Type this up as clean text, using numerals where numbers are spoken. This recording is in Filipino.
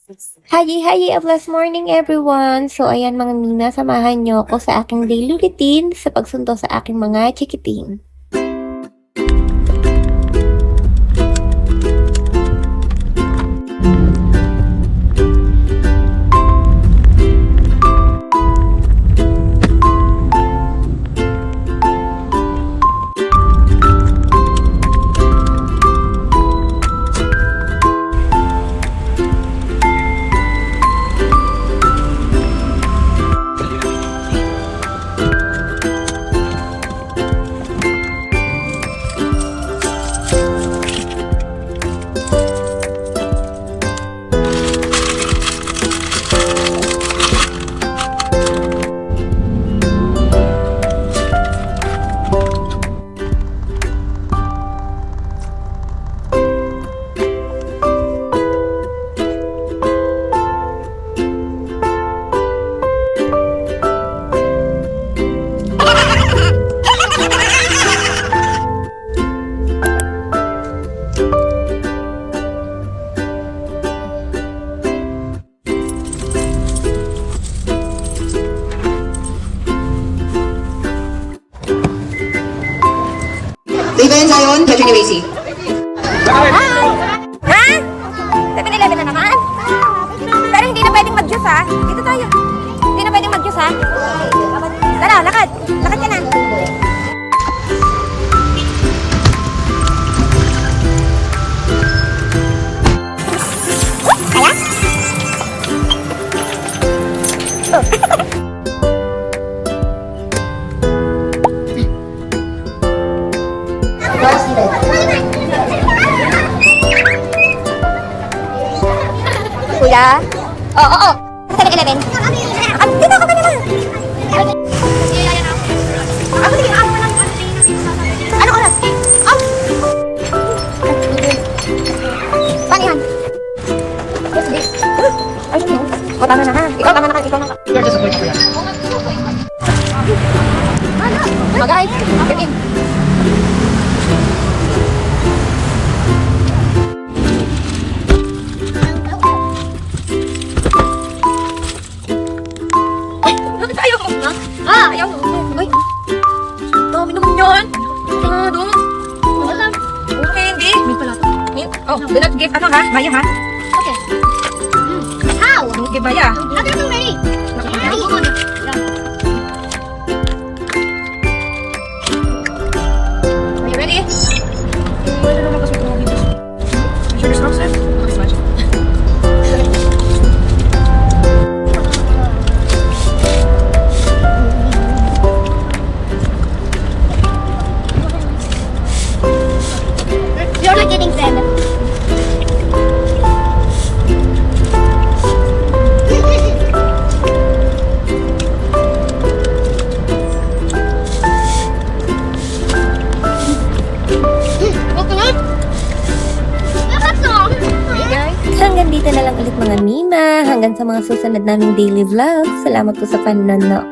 Hayi, a blessed morning everyone! So ayan mga Mina, samahan nyo ako sa aking daily routine sa pagsunto sa aking mga chikiting. Raven, Lion, Metro ni Racy. Ha? 7-Eleven na naman? Pero hindi na pwedeng mag-juice ha? Dito tayo. Hindi na pwedeng mag-juice ha? Tara, lakad. Lakad ka na. Kaya? Kuya? Oo. 7-Eleven. Dito ako kanina. Ako sige, ako lang. Ano oras? Oh! Paano yan? Yes, this. Ay, no. O, tama na ha. Ikaw tama na ka. Ikaw na ka. You're disappointed ko yan. Guys, get in. Ayaw mo na? Ayaw mo. Ay, dami naman yan. Doon. Okay, hindi. Mint pala. Mint? Oh, do not give, baya ha? Okay. How? Don't give baya. How do you ready? Are you ready? Pwede naman kasi kung dito. Sure there's no set? This much. You're not getting fed. Hanggang dito na lang ulit mga Mima. Hanggang sa mga susunod naming daily vlogs. Salamat po sa panonood.